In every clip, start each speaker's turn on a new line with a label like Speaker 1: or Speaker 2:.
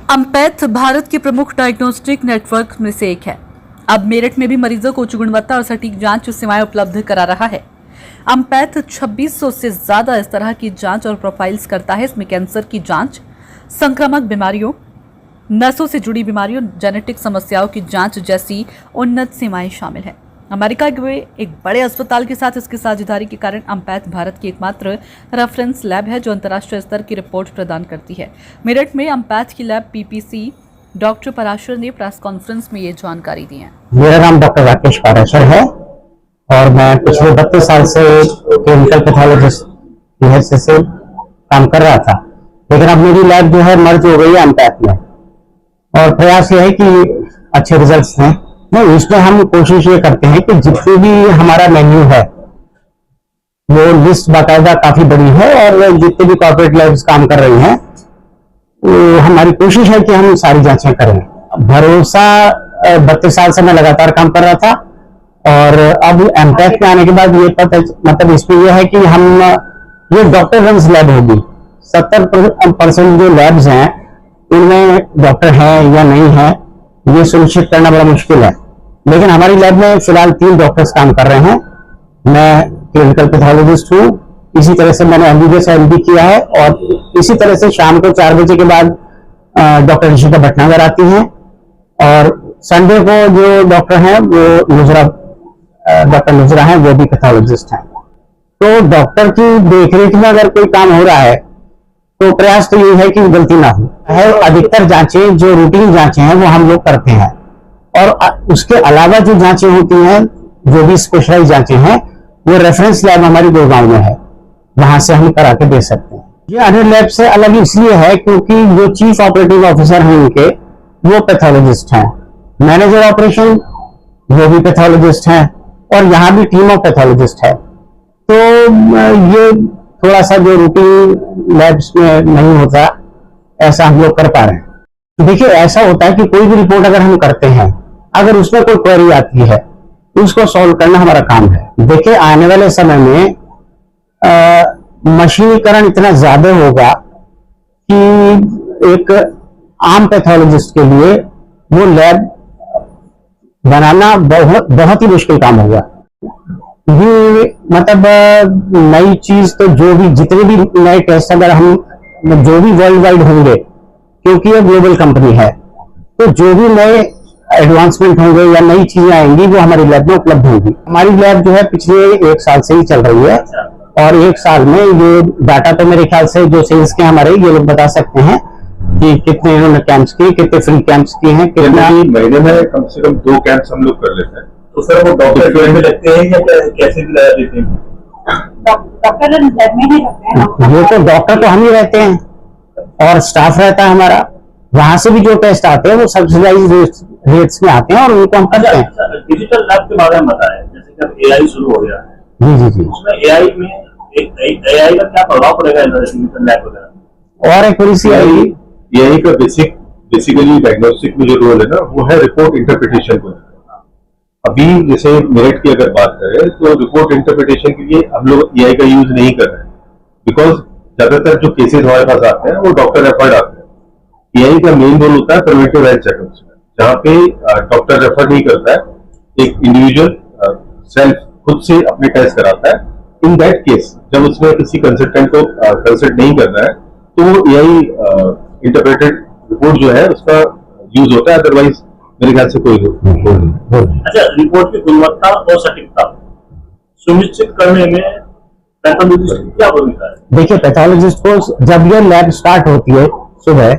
Speaker 1: अम्पैथ भारत के प्रमुख diagnostic network में से एक है। अब मेरठ में भी मरीजों को उच्च गुणवत्ता और सटीक जांच सेवाएं उपलब्ध करा रहा है। अम्पैथ 2600 से ज्यादा इस तरह की जांच और प्रोफाइल्स करता है। इसमें कैंसर की जांच, संक्रामक बीमारियों, नसों से जुड़ी बीमारियों, जेनेटिक समस्याओं की जांच जैसी उन्नत सेवाएं शामिल है। अमेरिका के एक बड़े अस्पताल के साथ इसकी साझेदारी के कारण अम्पैथ भारत की एकमात्र रेफरेंस लैब है जो अंतर्राष्ट्रीय स्तर की रिपोर्ट प्रदान करती है। मेरठ में अम्पैथ की लैब पीपीसी डॉक्टर पराशर ने प्रेस कॉन्फ्रेंस में ये जानकारी दी है।
Speaker 2: मेरा नाम डॉक्टर राकेश पराशर है और मैं पिछले 32 साल से क्लिनिकल पैथोलॉजिस्ट से काम कर रहा था, लेकिन अब मेरी लैब जो है मर्ज हो गई है अम्पैथ में और प्रयास ये है कि अच्छे रिजल्ट्स हैं। नहीं, इसमें हम कोशिश ये करते हैं कि जितनी भी हमारा मेन्यू है वो लिस्ट बाकायदा काफी बड़ी है और जितने भी कॉर्पोरेट लैब्स काम कर रही हैं तो हमारी कोशिश है कि हम सारी जांचें करें। भरोसा 32 साल से मैं लगातार काम कर रहा था और अब एम्पैथ में आने के बाद ये पता मतलब इसमें यह है कि हम ये डॉक्टर रन्स लैब होगी। 70% जो लैब्स हैं उनमें डॉक्टर हैं या नहीं है ये सुनिश्चित करना बड़ा मुश्किल है, लेकिन हमारी लैब में फिलहाल 3 डॉक्टर्स काम कर रहे हैं। मैं क्लिनिकल पैथोलॉजिस्ट हूँ, इसी तरह से मैंने एमबीबीएस एमडी किया है और इसी तरह से शाम को 4 बजे के बाद डॉक्टर ऋषिका भटनागर आती हैं और संडे को जो डॉक्टर हैं वो डॉक्टर नुजरा हैं, वो भी पैथोलॉजिस्ट हैं। तो डॉक्टर की देखरेख में अगर कोई काम हो रहा है तो प्रयास तो ये है कि गलती ना हो। अधिकतर जांचें जो रूटीन जांचें हैं वो हम लोग करते हैं और उसके अलावा जो जांचें होती हैं, जो भी स्पेशलाइज जांचें हैं, वो रेफरेंस लैब हमारी गुड़गांव में है, वहां से हम करा के दे सकते हैं। ये अन्य लैब से अलग इसलिए है क्योंकि जो चीफ ऑपरेटिव ऑफिसर हैं उनके वो पैथोलॉजिस्ट हैं, मैनेजर ऑपरेशन वो भी पैथोलॉजिस्ट हैं और यहाँ भी टीम ऑफ पैथोलॉजिस्ट है। तो ये थोड़ा सा जो रूटीन लैब्स में नहीं होता ऐसा हम लोग कर पा रहे हैं। तो देखिए, ऐसा होता है कि कोई भी रिपोर्ट अगर हम करते हैं, अगर उसमें कोई क्वेरी आती है तो उसको सॉल्व करना हमारा काम है। देखिए, आने वाले समय में मशीनीकरण इतना ज्यादा होगा कि एक आम पैथोलॉजिस्ट के लिए वो लैब बनाना बहुत ही मुश्किल काम होगा। ये मतलब नई चीज तो जो भी जितने भी नए टेस्ट अगर हम जो भी वर्ल्ड वाइड होंगे, क्योंकि ये ग्लोबल कंपनी है, तो जो भी नए एडवांसमेंट होंगे या नई चीजें आएंगी वो हमारी लैब में उपलब्ध होंगी। हमारी लैब जो है पिछले 1 साल से ही चल रही है और 1 साल में ये डाटा तो मेरे ख्याल से जो सेल्स के हमारे ये लोग बता सकते हैं कि कितने इन्होंने कैंप्स किए, कितने फ्री कैंप्स किए हैं, कितना
Speaker 3: महीने में कम से कम 2 कैंप्स हम लोग कर लेते हैं। तो सर वो डॉक्टर जो में लगते हैं या कैसे लगा देते हैं?
Speaker 4: डॉक्टर लैब में ही रहते हैं।
Speaker 2: ये तो डॉक्टर तो हम ही रहते हैं और स्टाफ रहता है हमारा। वहां से भी जो टेस्ट आते हैं वो सब्सिडाइज रेट्स में आते हैं और उनको हम करते हैं।
Speaker 3: डिजिटल लैब के बारे में बताएं, जैसे कि अब एआई शुरू हो गया है।
Speaker 2: जी जी जी,
Speaker 3: उसमें एआई में एआई का क्या प्रभाव पड़ेगा डिजिटल लैब वगैरह?
Speaker 2: और एक थोड़ी सी
Speaker 3: एआई का बेसिकली डायग्नोस्टिक में जो रोल है ना वो है रिपोर्ट इंटरप्रिटेशन को। अभी जैसे मेरिट की अगर बात करें तो रिपोर्ट इंटरप्रिटेशन के लिए हम लोग एआई का यूज नहीं कर रहे हैं, बिकॉज ज्यादातर जो केसेस हमारे पास आते हैं वो डॉक्टर रेफर्ड आते हैं। एआई का मेन रोल होता है प्रिवेंटिव हेल्थ चेकअप्स में, जहाँ पे डॉक्टर रेफर नहीं करता है, एक इंडिविजुअल सेल्फ खुद से अपने टेस्ट कराता है। इन दैट केस जब उसने किसी कंसल्टेंट को कंसल्ट नहीं करना है तो वो एआई इंटरप्रेटेड रिपोर्ट जो है उसका यूज होता है, अदरवाइज मेरे ख्याल से कोई नहीं। अच्छा, रिपोर्ट की गुणवत्ता और सटीकता सुनिश्चित करने में पैथोलॉजिस्ट की क्या भूमिका है?
Speaker 2: देखिए, पैथोलॉजिस्ट को जब ये लैब स्टार्ट होती है सुबह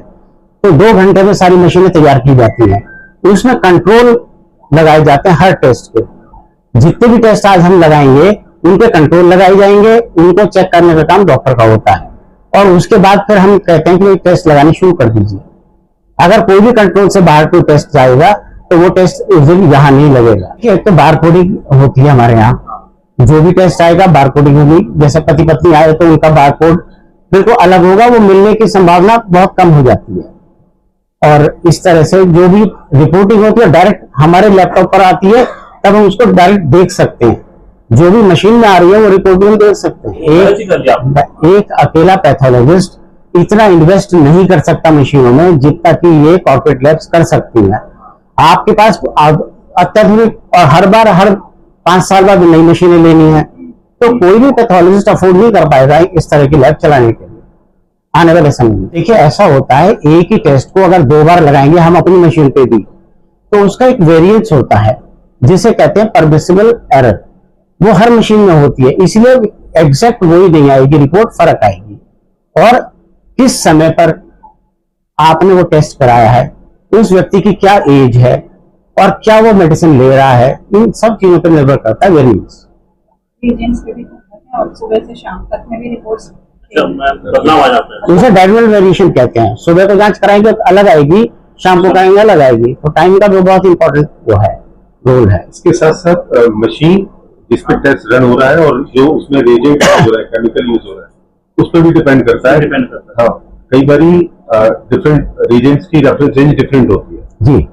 Speaker 2: तो 2 घंटे में सारी मशीनें तैयार की जाती हैं। उसमें कंट्रोल लगाए जाते हैं हर टेस्ट के। जितने भी टेस्ट आज हम लगाएंगे उनके कंट्रोल लगाए जाएंगे, उनको चेक करने का काम डॉक्टर का होता है और उसके बाद फिर हम कहते हैं कि टेस्ट लगानी शुरू कर दीजिए। अगर कोई भी कंट्रोल से बाहर कोई टेस्ट जाएगा तो वो टेस्ट यहाँ नहीं लगेगा। एक तो बार कोडिंग होती है हमारे यहाँ, जो भी टेस्ट आएगा बार कोडिंग होगी। जैसे पति पत्नी आए तो उनका बार कोड बिल्कुल अलग होगा, वो मिलने की संभावना बहुत कम हो जाती है। और इस तरह से जो भी रिपोर्टिंग होती है डायरेक्ट हमारे लैपटॉप पर आती है, तब हम उसको डायरेक्ट देख सकते हैं। जो भी मशीन में आ रही है वो रिपोर्टिंग देख सकते हैं। एक अकेला पैथोलॉजिस्ट इतना इन्वेस्ट नहीं कर सकता मशीनों में जितना कि ये कॉर्पोरेट लैब्स कर सकती हैं। आपके पास अत्याधुनिक और हर 5 साल बाद नई मशीनें लेनी है, तो कोई भी पैथोलॉजिस्ट अफोर्ड नहीं कर पाएगा इस तरह की लैब चलाने के लिए आने वाले समय में। देखिए ऐसा होता है, एक ही टेस्ट को अगर 2 बार लगाएंगे हम अपनी मशीन पे भी, तो उसका एक वेरिएंस होता है जिसे कहते हैं परमिसिबल एरर, वो हर मशीन में होती है, इसलिए एग्जैक्ट वही नहीं आएगी रिपोर्ट, फर्क आएगी। और किस समय पर आपने वो टेस्ट कराया है, उस व्यक्ति की क्या एज है और क्या वो मेडिसिन ले रहा है, इन सब चीजों पर निर्भर करता है वेरिएंस।
Speaker 4: एजेंट्स पे भी करते हैं और सुबह से शाम तक में भी रिपोर्ट्स
Speaker 5: बदलाव आ जाता है।
Speaker 2: उसे डायगोनल वेरिएशन कहते हैं। सुबह को जांच कराएंगे तो अलग आएगी, शाम को कराएंगे अलग आएगी, तो टाइम का भी बहुत इंपॉर्टेंट वो है, रोल है।
Speaker 3: इसके साथ साथ मशीन जिस पे टेस्ट रन हो रहा है और जो उसमें रेजेंट हो रहा है, केमिकल यूज हो रहा है, उस पर भी डिपेंड करता है।
Speaker 5: डिपेंड करता है।
Speaker 3: हाँ, कई बारी डिफरेंट रीजेंट्स की रेफरेंस रेंज डिफरेंट होती है।
Speaker 2: जी